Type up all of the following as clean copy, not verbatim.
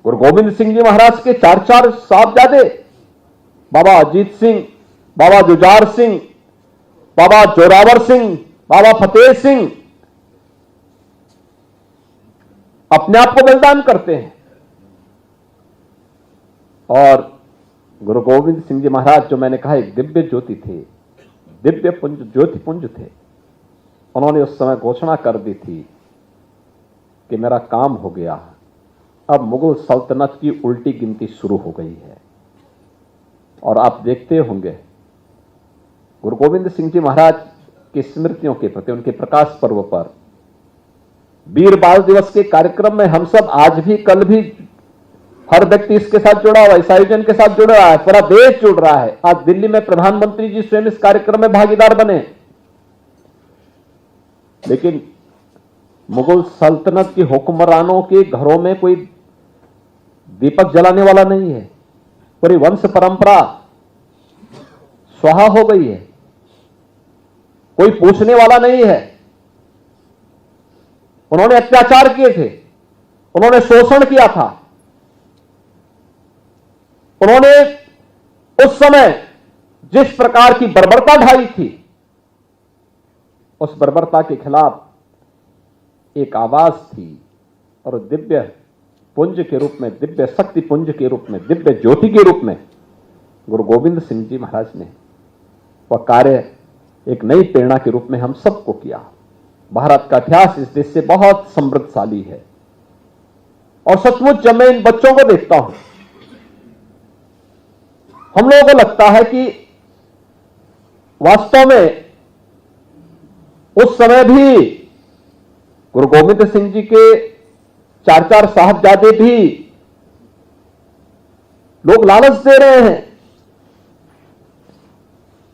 गुरु गोविंद सिंह जी महाराज के चार चार साहबजादे, बाबा अजीत सिंह, बाबा जुझार सिंह, बाबा जोरावर सिंह, बाबा फतेह सिंह अपने आप को बलिदान करते हैं। और गुरु गोविंद सिंह जी महाराज, जो मैंने कहा एक दिव्य ज्योति थे, दिव्य पुंज, ज्योति पुंज थे। उन्होंने उस समय घोषणा कर दी थी कि मेरा काम हो गया, अब मुगल सल्तनत की उल्टी गिनती शुरू हो गई है। और आप देखते होंगे गुरु गोविंद सिंह जी महाराज की स्मृतियों के प्रति, उनके प्रकाश पर्व पर वीर बाल दिवस के कार्यक्रम में हम सब आज भी, कल भी, हर व्यक्ति इसके साथ जुड़ा हुआ है, इस आयोजन के साथ जुड़ रहा है, पूरा देश जुड़ रहा है। आज दिल्ली में प्रधानमंत्री जी स्वयं इस कार्यक्रम में भागीदार बने। लेकिन मुगल सल्तनत के हुक्मरानों के घरों में कोई दीपक जलाने वाला नहीं है, पूरी वंश परंपरा स्वाहा हो गई है, कोई पूछने वाला नहीं है। उन्होंने अत्याचार किए थे, उन्होंने शोषण किया था, उन्होंने उस समय जिस प्रकार की बर्बरता ढाई थी, उस बर्बरता के खिलाफ एक आवाज थी। और दिव्य पुंज के रूप में, दिव्य शक्ति पुंज के रूप में, दिव्य ज्योति के रूप में गुरु गोविंद सिंह जी महाराज ने वह कार्य एक नई प्रेरणा के रूप में हम सबको किया। भारत का इतिहास इस देश से बहुत समृद्धशाली है। और सचमुच जब मैं इन बच्चों को देखता हूं, हम लोगों को लगता है कि वास्तव में उस समय भी गुरु गोविंद सिंह जी के चार चार साहबजादे भी लोग लालच दे रहे हैं।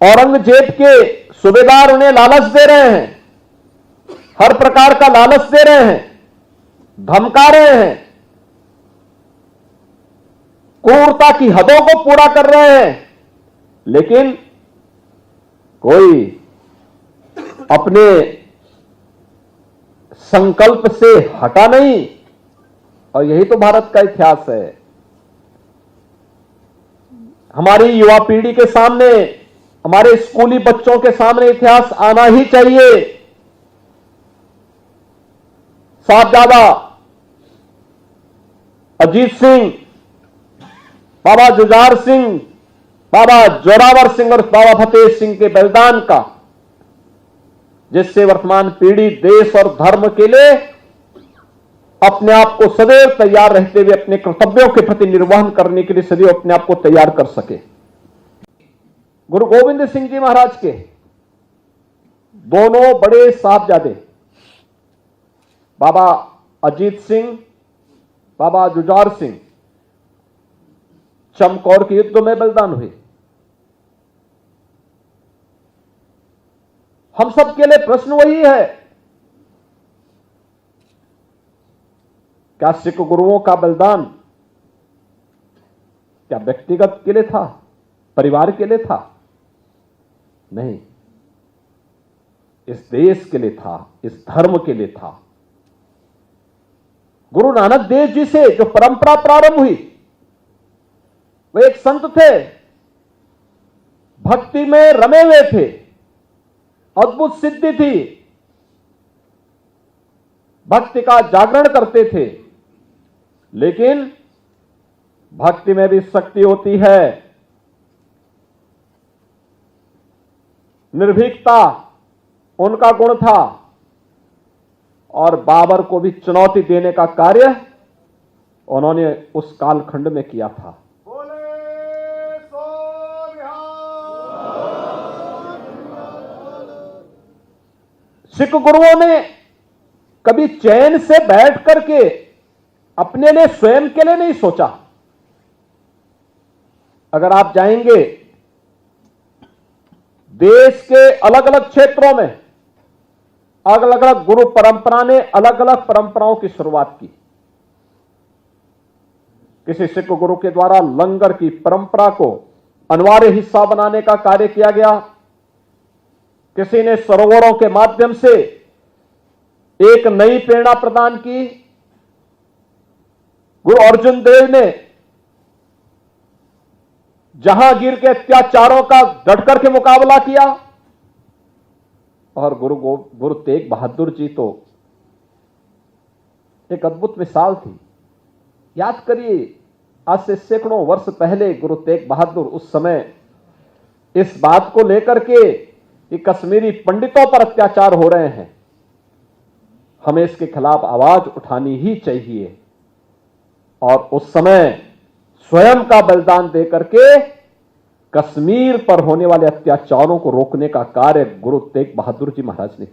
औरंगजेब के सूबेदार उन्हें लालच दे रहे हैं, हर प्रकार का लालच दे रहे हैं, धमका रहे हैं, क्रूरता की हदों को पूरा कर रहे हैं। लेकिन कोई अपने संकल्प से हटा नहीं। और यही तो भारत का इतिहास है। हमारी युवा पीढ़ी के सामने, हमारे स्कूली बच्चों के सामने इतिहास आना ही चाहिए। साहबजादा अजीत सिंह, बाबा जुझार सिंह, बाबा जोरावर सिंह और बाबा फतेह सिंह के बलिदान का, जिससे वर्तमान पीढ़ी देश और धर्म के लिए अपने आप को सदैव तैयार रहते हुए अपने कर्तव्यों के प्रति निर्वहन करने के लिए सदैव अपने आप को तैयार कर सके। गुरु गोविंद सिंह जी महाराज के दोनों बड़े साहबजादे बाबा अजीत सिंह, बाबा जुझार सिंह चमकौर के युद्ध में बलिदान हुए। हम सब के लिए प्रश्न वही है, क्या सिख गुरुओं का बलिदान क्या व्यक्तिगत के लिए था, परिवार के लिए था? नहीं, इस देश के लिए था, इस धर्म के लिए था। गुरु नानक देव जी से जो परंपरा प्रारंभ हुई, वे एक संत थे, भक्ति में रमे हुए थे, अद्भुत सिद्धि थी, भक्ति का जागरण करते थे। लेकिन भक्ति में भी शक्ति होती है, निर्भीकता उनका गुण था। और बाबर को भी चुनौती देने का कार्य उन्होंने उस कालखंड में किया था। सिख गुरुओं ने कभी चैन से बैठ करके अपने लिए, स्वयं के लिए नहीं सोचा। अगर आप जाएंगे देश के अलग अलग क्षेत्रों में, अलग अलग गुरु परंपरा ने अलग अलग परंपराओं की शुरुआत की। किसी सिख गुरु के द्वारा लंगर की परंपरा को अनिवार्य हिस्सा बनाने का कार्य किया गया। किसी ने सरोवरों के माध्यम से एक नई प्रेरणा प्रदान की। गुरु अर्जुन देव ने जहांगीर के अत्याचारों का डटकर के मुकाबला किया, और गुरु तेग बहादुर जी तो एक अद्भुत मिसाल थी। याद करिए, आज से सैकड़ों वर्ष पहले गुरु तेग बहादुर उस समय इस बात को लेकर के कि कश्मीरी पंडितों पर अत्याचार हो रहे हैं, हमें इसके खिलाफ आवाज उठानी ही चाहिए, और उस समय स्वयं का बलिदान देकर के कश्मीर पर होने वाले अत्याचारों को रोकने का कार्य गुरु तेग बहादुर जी महाराज ने